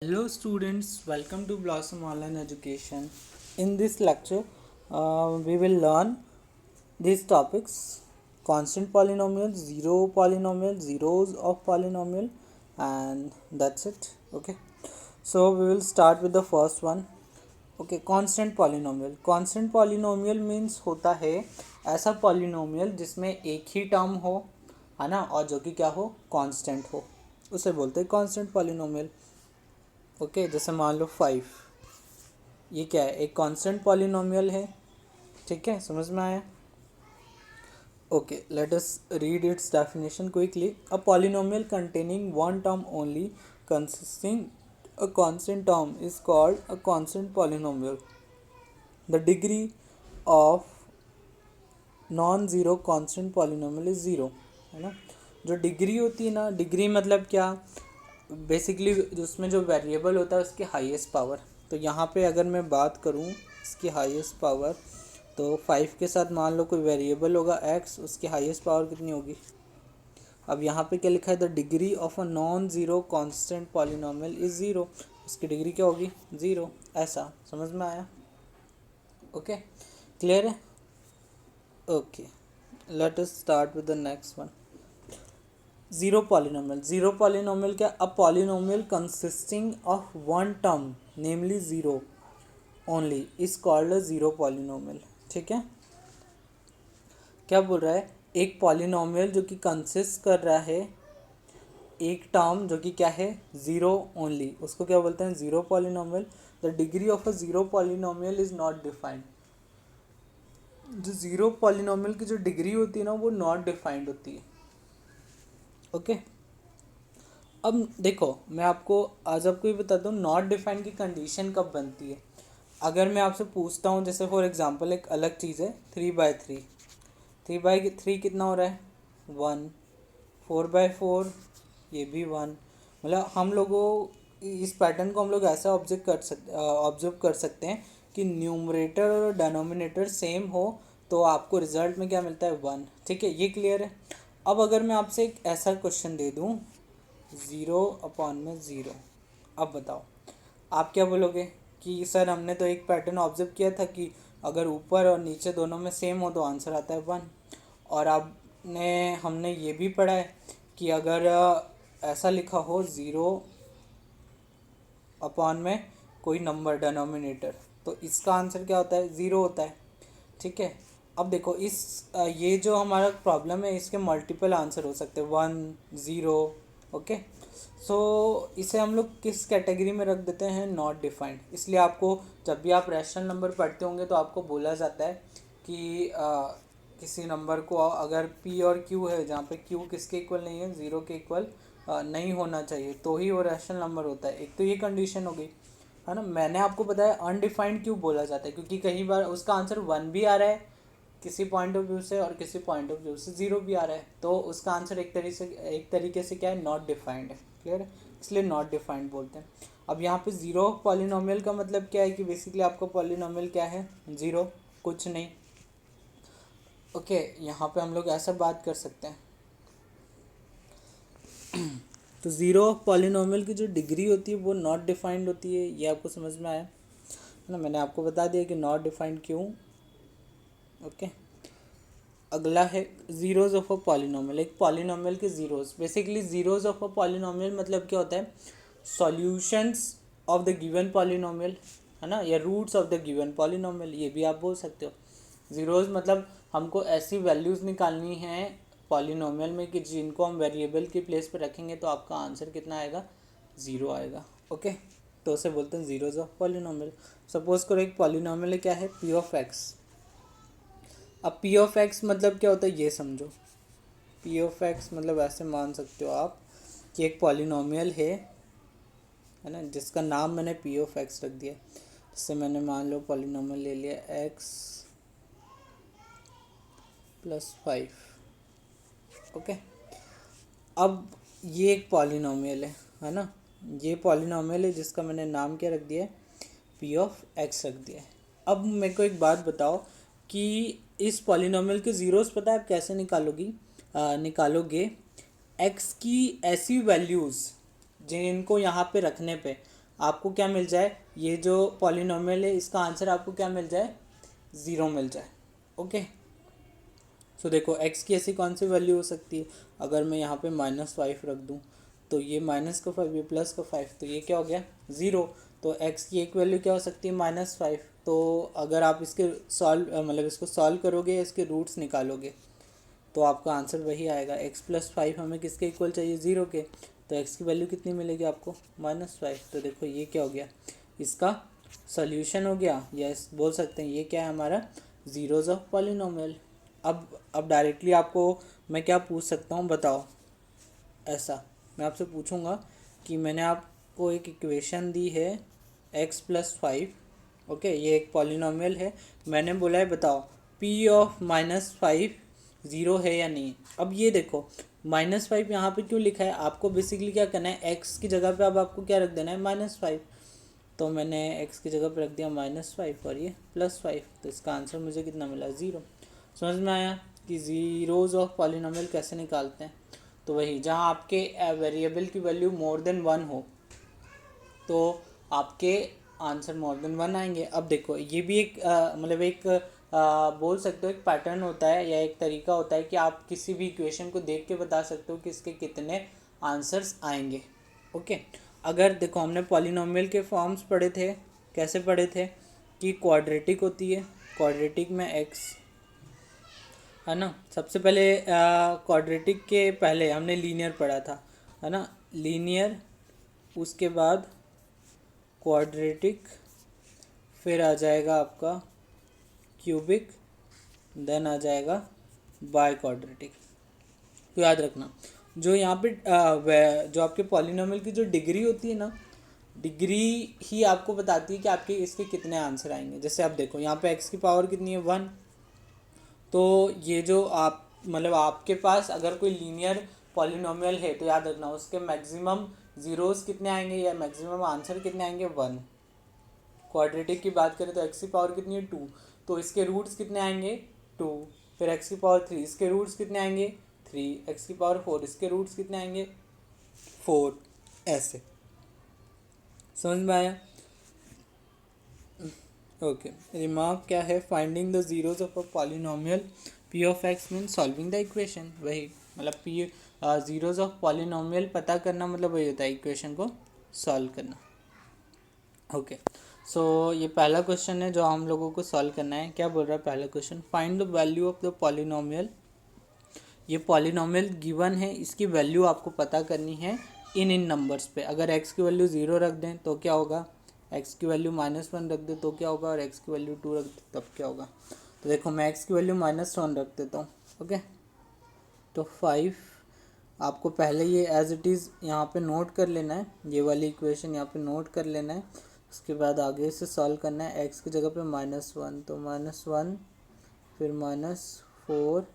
Hello students, welcome to Blossom Online Education. In this lecture, we will learn these topics: constant polynomial, zero polynomial, zeros of polynomial, and that's it. Okay, so we will start with the first one. Okay, constant polynomial. Constant polynomial means होता है ऐसा polynomial जिसमें एक ही term हो, है ना, और जो कि क्या हो, कांस्टेंट हो, उसे बोलते हैं constant polynomial. ओके जैसे मान लो 5, ये क्या है, एक कांस्टेंट पॉलिनोमियल है. ठीक है, समझ में आया. Okay, let us read it's definition quickly. A polynomial containing one term only consisting a constant term is called a constant polynomial. The degree of non zero constant polynomial is zero, है ना. जो degree होती है ना, degree मतलब क्या, basically उसमें जो वेरिएबल होता है उसकी हाईएस्ट पावर. तो यहाँ पे अगर मैं बात करूँ इसकी हाईएस्ट पावर, तो 5 के साथ मान लो कोई वेरिएबल होगा x, उसकी हाईएस्ट पावर कितनी होगी. अब यहाँ पे क्या लिखा है, the degree of a non zero constant polynomial is zero. उसकी डिग्री क्या होगी, ज़ीरो. ऐसा समझ में आया. ओके, क्लियर है. Okay, let us start with the next one. Zero polynomial. Zero polynomial क्या, a polynomial consisting of one term namely zero only is called a zero polynomial. ठीक है, क्या बोल रहा है, एक पॉलिनोमियल जो कि कंसिस्ट कर रहा है एक टर्म जो कि क्या है, ज़ीरो ओनली, उसको क्या बोलते हैं, zero polynomial. The degree of a zero polynomial is not defined. जो ज़ीरो पॉलिनोमियल की जो डिग्री होती है ना, वो नॉट डिफाइंड होती है. ओके, अब देखो मैं आपको आज आपको ये बताता हूँ नॉट डिफाइंड की कंडीशन कब बनती है. अगर मैं आपसे पूछता हूँ, जैसे फॉर एग्जांपल एक अलग चीज़ है, 3/3. 3/3 कितना हो रहा है, 1. 4/4 ये भी 1. मतलब हम लोगों इस पैटर्न को हम लोग ऐसा ऑब्जर्व कर सकते हैं कि न्यूमरेटर और डिनोमिनेटर सेम हो तो आपको रिजल्ट में क्या मिलता है, 1. ठीक है, ये क्लियर है. अब अगर मैं आपसे एक ऐसा क्वेश्चन दे दूँ, 0/0, अब बताओ आप क्या बोलोगे कि सर हमने तो एक पैटर्न ऑब्जर्व किया था कि अगर ऊपर और नीचे दोनों में सेम हो तो आंसर आता है 1. और आपने हमने ये भी पढ़ा है कि अगर ऐसा लिखा हो 0 में कोई नंबर डिनोमिनेटर, तो इसका आंसर क्या होता है, 0 होता है. ठीक है, अब देखो ये जो हमारा प्रॉब्लम है इसके मल्टीपल आंसर हो सकते हैं, 1, 0. ओके, सो इसे हम लोग किस कैटेगरी में रख देते हैं, नॉट डिफाइंड. इसलिए आपको जब भी आप रैशनल नंबर पढ़ते होंगे तो आपको बोला जाता है कि किसी नंबर को अगर p और q है जहाँ पे q किसके इक्वल नहीं है, 0 के इक्वल नहीं होना चाहिए, तो ही वो रैशनल नंबर होता है. एक तो ये कंडीशन हो गई, है ना. मैंने आपको बताया अनडिफाइंड क्यों बोला जाता है, क्योंकि कई बार उसका आंसर 1 भी आ रहा है किसी पॉइंट ऑफ व्यू से और किसी पॉइंट ऑफ व्यू से 0 भी आ रहा है, तो उसका आंसर एक तरीके से क्या है, नॉट डिफाइंड है. क्लियर है, इसलिए नॉट डिफाइंड बोलते हैं. अब यहाँ पे ज़ीरो पॉलिनोमियल का मतलब क्या है कि बेसिकली आपका पॉलिनोमियल क्या है, ज़ीरो, कुछ नहीं. ओके, यहाँ पे हम लोग ऐसा बात कर सकते हैं. तो ज़ीरो पॉलिनोमियल की जो डिग्री होती है वो नॉट डिफाइंड होती है, ये आपको समझ में आया, है ना. मैंने आपको बता दिया कि नॉट डिफाइंड क्यों. ओके, अगला है ज़ीरोज़ ऑफ अ पॉलिनोमियल. एक पॉलिनोमियल के zeros, basically zeros of a polynomial मतलब क्या होता है, solutions of the given polynomial, है ना, या roots of the given polynomial, ये भी आप बोल सकते हो. ज़ीरोज़ मतलब हमको ऐसी वैल्यूज़ निकालनी है पॉलिनोमियल में कि जिनको हम वेरिएबल की प्लेस पे रखेंगे तो आपका आंसर कितना आएगा, 0 आएगा. ओके, तो उसे बोलते हैं ज़ीरोज़ ऑफ पॉलिनोमियल. सपोज करो एक पॉलिनोमियल क्या है, पी ऑफ एक्स. अब पी ऑफ एक्स मतलब क्या होता है ये समझो. पी ऑफ एक्स मतलब ऐसे मान सकते हो आप कि एक पॉलिनोमियल है ना, जिसका नाम मैंने पी ऑफ एक्स रख दिया. जिससे मैंने मान लो पॉलिनोमियल ले लिया x+5. ओके, अब ये एक पॉलिनोमियल है ना, ये पॉलिनोमियल है जिसका मैंने नाम क्या रख दिया है, पी ऑफ एक्स रख दिया है. अब मेरे को एक बात बताओ कि इस पॉलिनोमियल के ज़ीरोज़ पता है आप कैसे निकालोगे एक्स की ऐसी वैल्यूज़ जिनको यहाँ पे रखने पे आपको क्या मिल जाए, ये जो पॉलिनोमियल है इसका आंसर आपको क्या मिल जाए, 0 मिल जाए। ओके, सो देखो x की ऐसी कौन सी वैल्यू हो सकती है, अगर मैं यहाँ पे -5 रख दूँ तो ये माइनस का 5, ये प्लस का 5, तो ये क्या हो गया 0। तो x की एक वैल्यू क्या हो सकती है -5। तो अगर आप इसके सॉल्व मतलब इसको सॉल्व करोगे, इसके रूट्स निकालोगे, तो आपका आंसर वही आएगा। x+5 हमें किसके इक्वल चाहिए, 0 के। तो x की वैल्यू कितनी मिलेगी आपको, -5। तो देखो ये क्या हो गया, इसका सॉल्यूशन हो गया, यस बोल सकते हैं। ये क्या है हमारा, जीरोज ऑफ पॉलिनोमियल। अब डायरेक्टली आपको मैं क्या पूछ सकता हूँ बताओ, ऐसा मैं आपसे पूछूंगा कि मैंने आपको एक इक्वेशन दी है x+5, ओके, ये एक पॉलिनोमियल है, मैंने बोला है बताओ p ऑफ -5 ज़ीरो है या नहीं। अब ये देखो -5 यहाँ पे क्यों लिखा है, आपको बेसिकली क्या करना है, x की जगह पे अब आपको क्या रख देना है, -5। तो मैंने x की जगह पे रख दिया -5 और ये +5, तो इसका आंसर मुझे कितना मिला, 0। समझ में आया कि ज़ीरोज़ ऑफ पॉलिनोमियल कैसे निकालते हैं। तो वही, जहाँ आपके वेरिएबल की वैल्यू मोर देन 1 हो तो आपके आंसर मोर देन 1 आएंगे। अब देखो ये भी एक मतलब एक बोल सकते हो एक पैटर्न होता है या एक तरीका होता है कि आप किसी भी इक्वेशन को देख के बता सकते हो कि इसके कितने आंसर्स आएंगे। ओके, अगर देखो हमने पॉलिनोमियल के फॉर्म्स पढ़े थे, कैसे पढ़े थे कि क्वाड्रेटिक होती है, क्वाड्रेटिक में x है ना। सबसे पहले क्वाड्रेटिक के पहले हमने लीनियर पढ़ा था, है ना, लीनियर, उसके बाद क्वाड्रेटिक, फिर आ जाएगा आपका क्यूबिक, देन आ जाएगा बाय क्वाड्रेटिक। तो याद रखना जो यहाँ पे जो आपके पॉलिनोमियल की जो डिग्री होती है ना, डिग्री ही आपको बताती है कि आपके इसके कितने आंसर आएंगे। जैसे आप देखो यहाँ पे x की पावर कितनी है, 1। तो ये जो आप मतलब आपके पास अगर कोई लीनियर पॉलिनोमियल है तो याद रखना उसके मैक्सिमम ज़ीरोज़ कितने आएंगे या मैक्सिमम आंसर कितने आएंगे, 1। क्वाड्रेटिक की बात करें तो x की पावर कितनी है, 2, तो इसके रूट्स कितने आएंगे, 2। फिर x की पावर 3, इसके रूट्स कितने आएंगे, 3। x की पावर 4, इसके रूट्स कितने आएंगे, 4। ऐसे समझ में आया। ओके, रिमार्क क्या है, finding the zeros of a polynomial p of x mean solving the equation. वही मतलब p जीरोज ऑफ पॉलिनोमियल पता करना मतलब वही होता है इक्वेशन को सॉल्व करना। ओके, सो ये पहला क्वेश्चन है जो हम लोगों को सॉल्व करना है। क्या बोल रहा है पहला question, find the value of the polynomial. ये पॉलिनोमियल गिवन है, इसकी वैल्यू आपको पता करनी है इन नंबर्स पे। अगर x की वैल्यू 0 रख दें तो क्या होगा, x की वैल्यू -1 रख दे तो क्या होगा, और x की वैल्यू 2 रख दे तब क्या होगा। तो देखो मैं x की वैल्यू -1 रख देता हूँ। ओके, तो 5 आपको पहले ये एज इट इज़ यहाँ पे नोट कर लेना है, ये वाली इक्वेशन यहाँ पे नोट कर लेना है। उसके बाद आगे से सॉल्व करना है, x की जगह पे -1 तो -1, फिर -4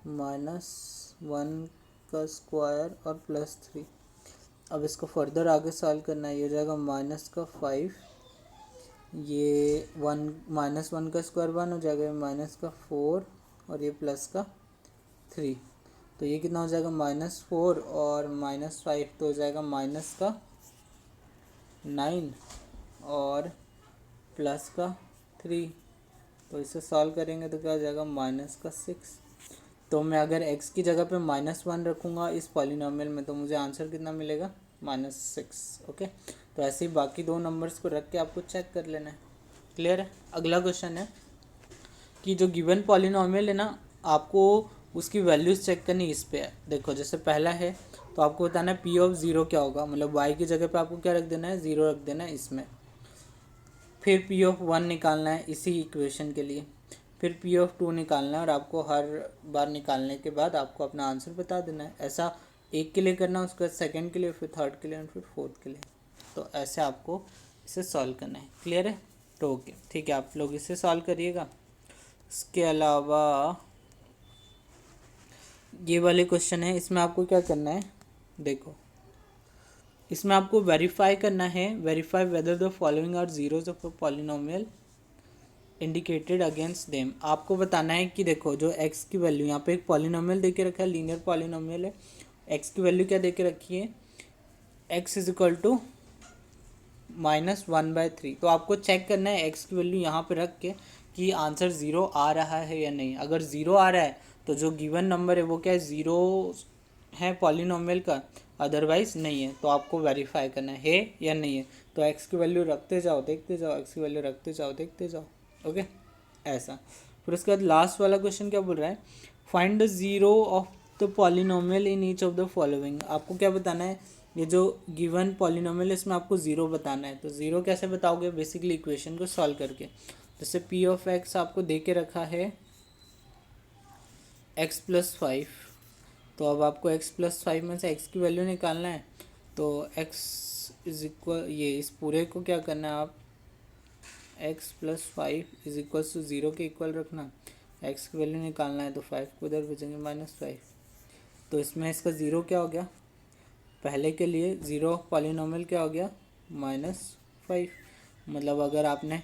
-1 का स्क्वायर और +3। अब इसको फर्दर आगे सॉल्व करना है, ये हो जाएगा -5, ये 1 -1 का स्क्वायर 1 हो जाएगा, -4 और ये +3। तो ये कितना हो जाएगा, -4 और -5 तो हो जाएगा -9 और +3। तो इसे सॉल्व करेंगे तो क्या हो जाएगा, -6। तो मैं अगर x की जगह पे -1 रखूँगा इस पॉलिनोमियल में तो मुझे आंसर कितना मिलेगा, -6। ओके, तो ऐसे ही बाकी दो नंबर्स को रख के आपको चेक कर लेना है। क्लियर है। अगला क्वेश्चन है कि जो गिवन पॉलिनोमियल है ना, आपको उसकी वैल्यूज़ चेक करनी इस पे है। देखो जैसे पहला है तो आपको बताना है p ऑफ 0 क्या होगा, मतलब y की जगह पे आपको क्या रख देना है, 0 रख देना है इसमें। फिर p ऑफ 1 निकालना है इसी इक्वेशन के लिए, फिर p ऑफ 2 निकालना है और आपको हर बार निकालने के बाद आपको अपना आंसर बता देना है। ऐसा एक के लिए करना है, उसके बाद सेकेंड के लिए, फिर थर्ड के लिए और फिर फोर्थ के लिए। तो ऐसे आपको इसे सॉल्व करना है। क्लियर है। तो ओके ठीक है, आप लोग इसे सॉल्व करिएगा। इसके अलावा ये वाले क्वेश्चन है, इसमें आपको क्या करना है, देखो इसमें आपको वेरीफाई करना है, verify whether the following are zeros of a polynomial indicated against them. आपको बताना है कि देखो जो x की वैल्यू यहाँ पे एक पॉलिनोमियल दे के रखा है, लीनियर पॉलिनोमियल है, x की वैल्यू क्या दे के रखी है, x इज इक्वल टू -1/3। तो आपको चेक करना है x की वैल्यू यहाँ पे रख के कि आंसर 0 आ रहा है या नहीं। अगर 0 आ रहा है तो जो गिवन नंबर है वो क्या है, 0 है पॉलिनोमियल का, अदरवाइज नहीं है। तो आपको वेरीफाई करना है या नहीं है। तो x की वैल्यू रखते जाओ देखते जाओ, x की वैल्यू रखते जाओ देखते जाओ। ओके, ऐसा। फिर उसके बाद लास्ट वाला क्वेश्चन क्या बोल रहा है, find the zero of the polynomial in each of the following. आपको क्या बताना है, ये जो गिवन पॉलिनोमियल है इसमें आपको ज़ीरो बताना है। तो ज़ीरो कैसे बताओगे, बेसिकली इक्वेशन को सॉल्व करके। जैसे पी ऑफ एक्स आपको दे के रखा है x+5, तो अब आपको x+5 में से x की वैल्यू निकालना है। तो x इज इक्वल, ये इस पूरे को क्या करना है, आप x+5 इज इक्वल टू 0 के इक्वल रखना। x की वैल्यू निकालना है तो 5 को उधर भेजेंगे -5। तो इसमें इसका ज़ीरो क्या हो गया, पहले के लिए ज़ीरो पॉलिनोमियल क्या हो गया, -5। मतलब अगर आपने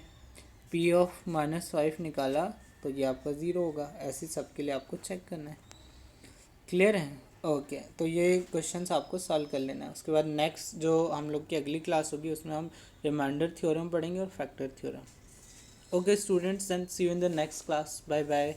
p ऑफ -5 निकाला तो ये आपका ज़ीरो होगा। ऐसे सबके लिए आपको चेक करना है। क्लियर है? ओके, तो ये क्वेश्चंस आपको सॉल्व कर लेना है। उसके बाद नेक्स्ट जो हम लोग की अगली क्लास होगी उसमें हम रिमाइंडर थ्योरम पढ़ेंगे और factor theorem. Okay students, then see you in the next class. Bye bye.